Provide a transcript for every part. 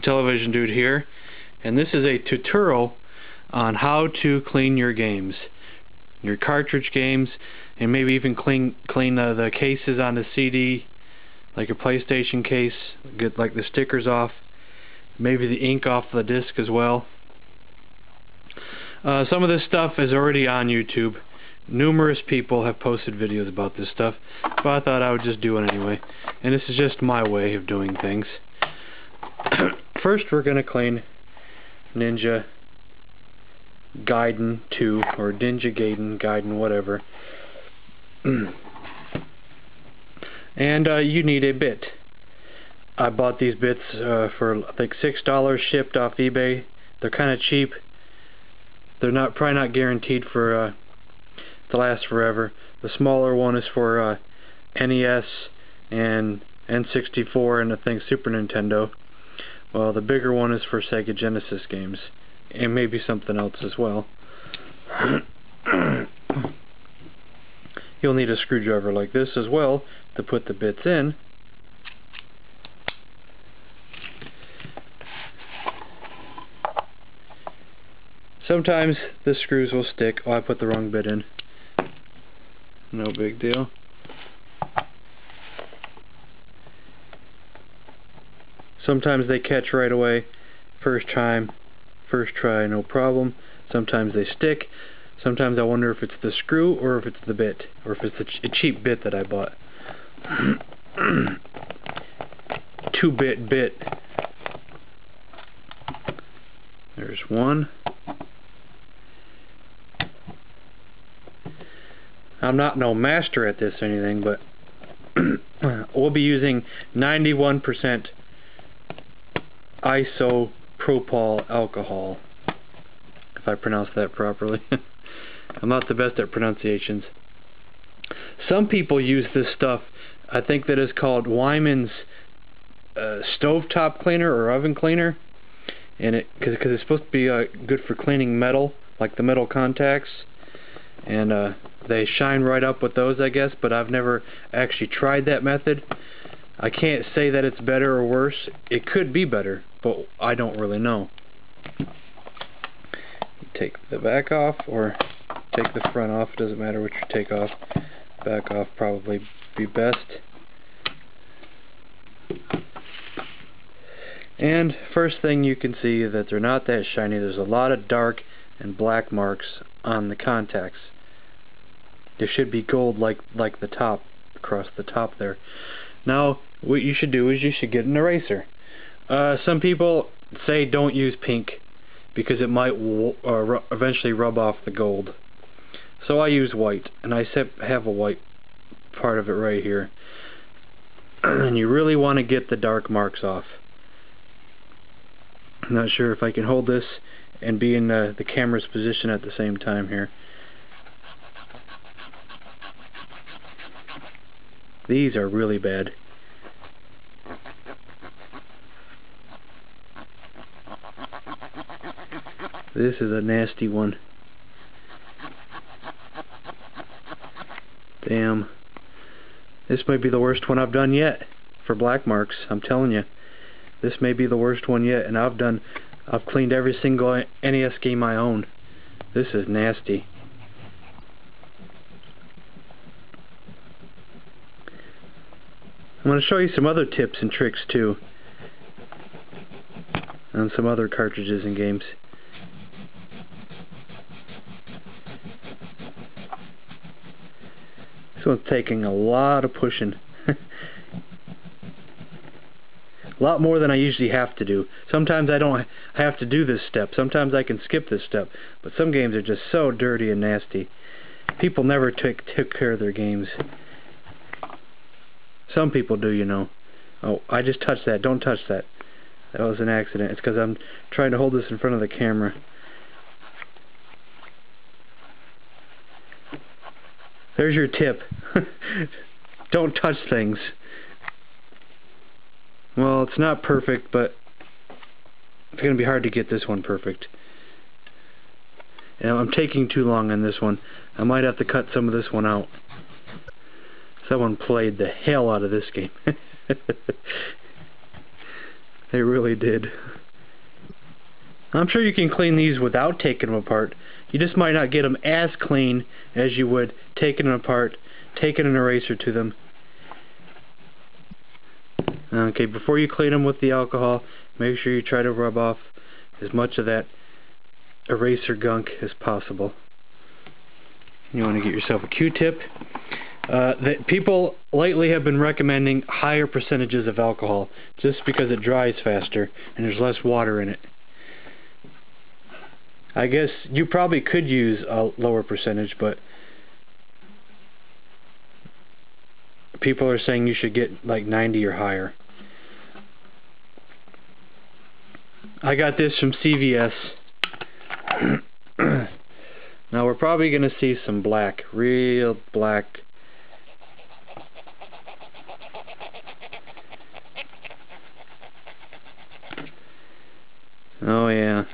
IntellivisionDude here, and this is a tutorial on how to clean your games, your cartridge games, and maybe even clean the cases on the CD, like a PlayStation case. Get like the stickers off, maybe the ink off the disc as well. Some of this stuff is already on YouTube. Numerous people have posted videos about this stuff, but I thought I would just do it anyway. And this is just my way of doing things. First, we're going to clean Ninja Gaiden 2, or Ninja Gaiden, whatever. And you need a bit. I bought these bits for I think $6 shipped off eBay. They're kind of cheap. They're probably not guaranteed for to last forever. The smaller one is for NES and N64 and I think Super Nintendo. Well, the bigger one is for Sega Genesis games, and maybe something else as well. You'll need a screwdriver like this as well to put the bits in. Sometimes the screws will stick. Oh, I put the wrong bit in. No big deal. Sometimes they catch right away. First try, no problem. Sometimes they stick. Sometimes I wonder if it's the screw or if it's the bit, or if it's a cheap bit that I bought. 2-bit bit. There's one. I'm not no master at this or anything, but we'll be using 91% isopropyl alcohol, if I pronounce that properly. I'm not the best at pronunciations. Some people use this stuff. I think that is called Wyman's stovetop cleaner or oven cleaner, and because it's supposed to be good for cleaning metal, like the metal contacts, and they shine right up with those, I guess. But I've never actually tried that method. I can't say that it's better or worse. It could be better, but I don't really know. Take the back off, or take the front off. Doesn't matter which you take off. Back off probably be best. And first thing you can see is that they're not that shiny. There's a lot of dark and black marks on the contacts. There should be gold like the top, across the top there. Now what you should do is you should get an eraser. Some people say don't use pink because it might eventually rub off the gold. So I use white, and I have a white part of it right here. And you really want to get the dark marks off. I'm not sure if I can hold this and be in the camera's position at the same time here. These are really bad. This is a nasty one. Damn. This might be the worst one I've done yet for black marks. I'm telling you. This may be the worst one yet, and I've cleaned every single NES game I own. This is nasty. I'm going to show you some other tips and tricks too on some other cartridges and games. This one's taking a lot of pushing. A lot more than I usually have to do. Sometimes I don't have to do this step. Sometimes I can skip this step. But some games are just so dirty and nasty. People never took care of their games. Some people do, you know. Oh, I just touched that. Don't touch that. That was an accident. It's because I'm trying to hold this in front of the camera. There's your tip. Don't touch things. Well, it's not perfect, but it's going to be hard to get this one perfect. And I'm taking too long on this one. I might have to cut some of this one out. Someone played the hell out of this game. They really did. I'm sure you can clean these without taking them apart. You just might not get them as clean as you would taking them apart, taking an eraser to them. Okay, before you clean them with the alcohol, make sure you try to rub off as much of that eraser gunk as possible. You want to get yourself a Q-tip. People lately have been recommending higher percentages of alcohol just because it dries faster and there's less water in it. I guess you probably could use a lower percentage, but people are saying you should get like 90 or higher. I got this from CVS. Now we're probably going to see some black, real black. Oh yeah.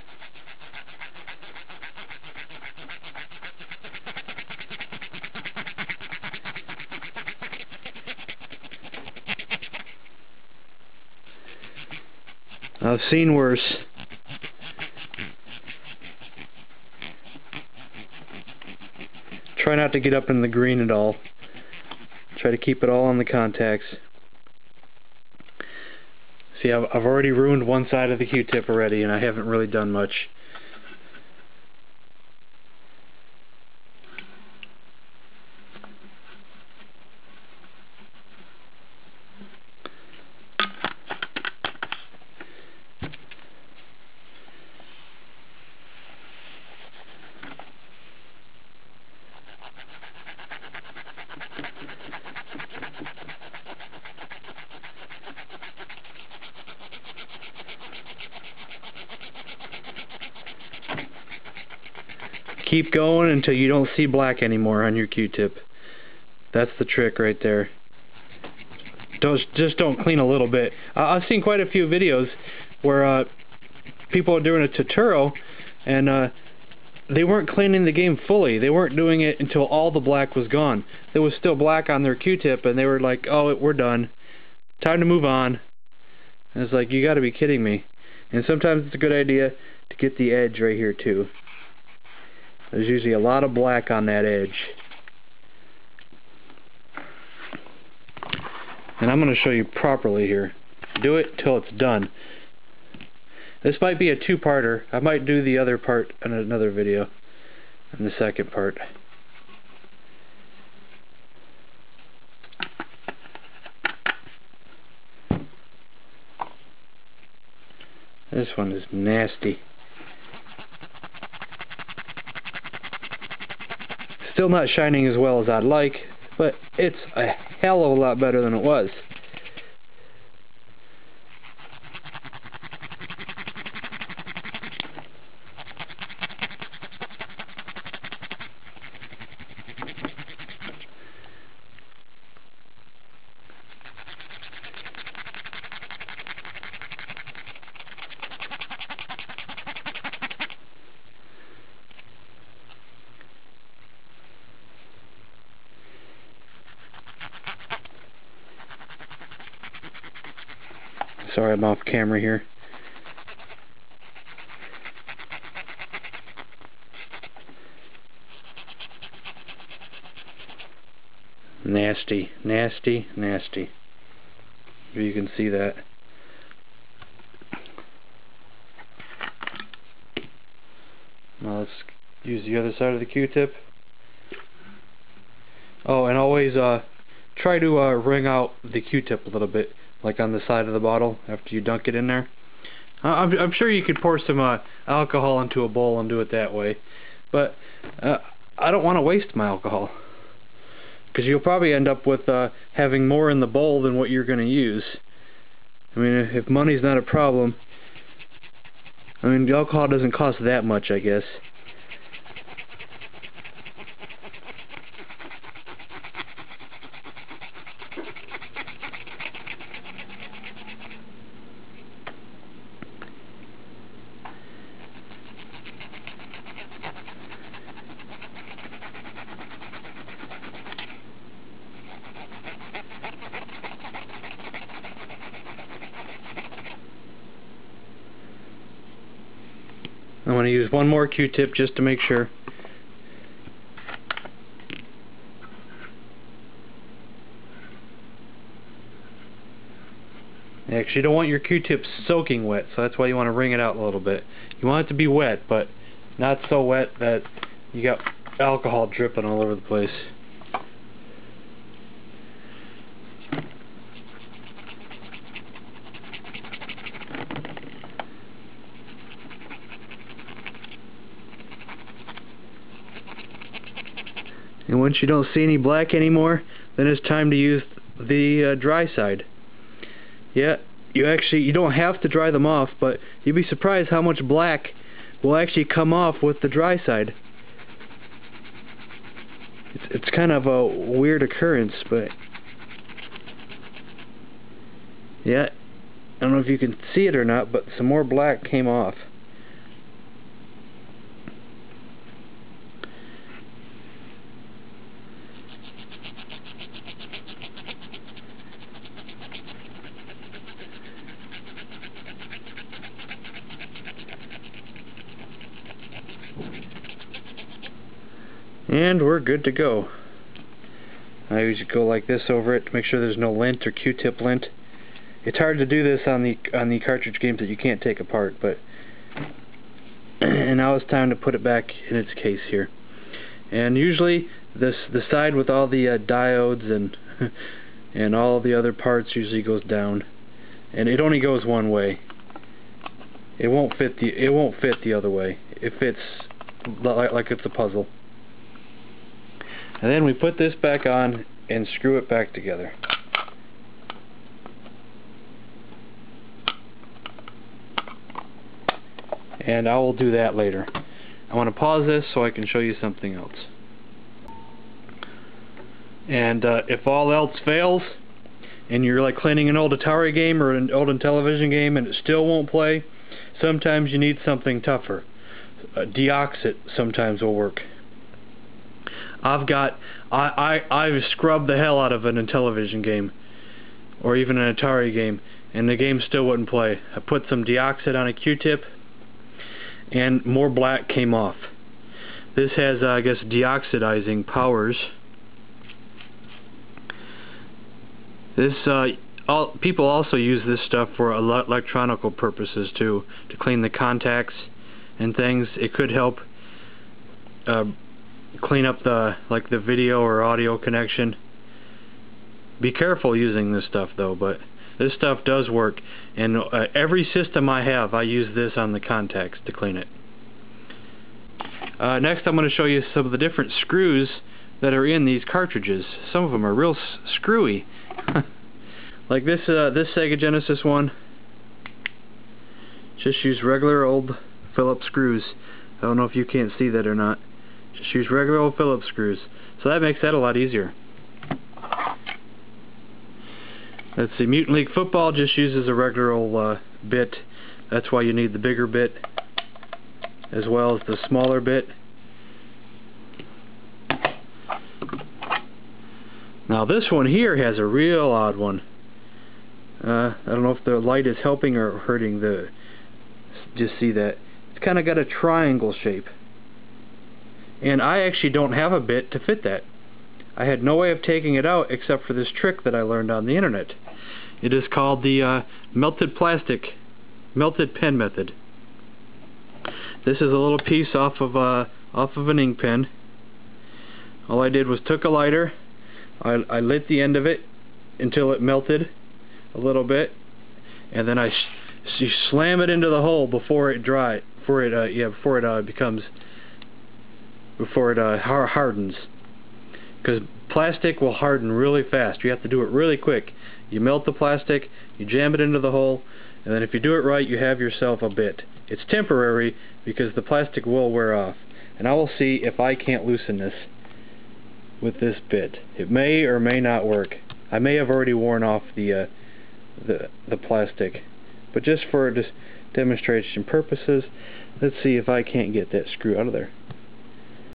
I've seen worse. Try not to get up in the green at all. Try to keep it all on the contacts. See, I've already ruined one side of the Q-tip already, and I haven't really done much. Keep going until you don't see black anymore on your Q-tip. That's the trick right there. Just don't clean a little bit. I've seen quite a few videos where people are doing a tutorial and they weren't cleaning the game fully. They weren't doing it until all the black was gone. There was still black on their Q-tip and they were like, oh, we're done. Time to move on. And it's like, you gotta be kidding me. And sometimes it's a good idea to get the edge right here too. There's usually a lot of black on that edge. And I'm going to show you properly here. Do it till it's done. This might be a two-parter. I might do the other part in another video. In the second part. This one is nasty. Still not shining as well as I'd like, but it's a hell of a lot better than it was. Sorry, I'm off camera here. Nasty, nasty, nasty. You can see that. Now let's use the other side of the Q-tip. Oh, and always try to wring out the Q-tip a little bit, like on the side of the bottle after you dunk it in there. I'm sure you could pour some alcohol into a bowl and do it that way, but I don't want to waste my alcohol, because you'll probably end up with having more in the bowl than what you're going to use. I mean, if money's not a problem, I mean, the alcohol doesn't cost that much, I guess. I want to use one more Q-tip just to make sure. Actually, you don't want your Q-tip soaking wet, so that's why you want to wring it out a little bit. You want it to be wet, but not so wet that you got alcohol dripping all over the place. And once you don't see any black anymore, then it's time to use the dry side. Yeah, you don't have to dry them off, but you'd be surprised how much black will actually come off with the dry side. It's kind of a weird occurrence, but yeah, I don't know if you can see it or not, but some more black came off. And we're good to go. I usually go like this over it to make sure there's no lint or Q-tip lint. It's hard to do this on the cartridge games that you can't take apart, but and now it's time to put it back in its case here. And usually the side with all the diodes and and all the other parts usually goes down, and it only goes one way. It won't fit the other way. It fits like it's a puzzle. And then we put this back on and screw it back together. And I will do that later. I want to pause this so I can show you something else. And if all else fails, and you're like cleaning an old Atari game or an old Intellivision game and it still won't play, sometimes you need something tougher. Deoxit sometimes will work. I've scrubbed the hell out of an Intellivision game, or even an Atari game, and the game still wouldn't play. I put some Deoxit on a Q-tip, and more black came off. This has, I guess, deoxidizing powers. This people also use this stuff for electronical purposes too, to clean the contacts and things. It could help clean up the video or audio connection. Be careful using this stuff though, but this stuff does work, and every system I have, I use this on the contacts to clean it. Next I'm going to show you some of the different screws that are in these cartridges. Some of them are real screwy. Like this Sega Genesis one. Just use regular old Phillips screws. I don't know if you can't see that or not. Just use regular old Phillips screws. So that makes that a lot easier. Let's see, Mutant League Football just uses a regular old bit. That's why you need the bigger bit as well as the smaller bit. Now this one here has a real odd one. I don't know if the light is helping or hurting the... Just see that. It's kind of got a triangle shape. And I actually don't have a bit to fit that. I had no way of taking it out except for this trick that I learned on the internet. It is called the melted pen method. This is a little piece off of an ink pen. All I did was took a lighter, I lit the end of it until it melted a little bit, and then you slam it into the hole before it hardens. Because plastic will harden really fast. You have to do it really quick. You melt the plastic, you jam it into the hole, and then if you do it right, you have yourself a bit. It's temporary because the plastic will wear off. And I will see if I can't loosen this with this bit. It may or may not work. I may have already worn off the plastic. But just for demonstration purposes, let's see if I can't get that screw out of there.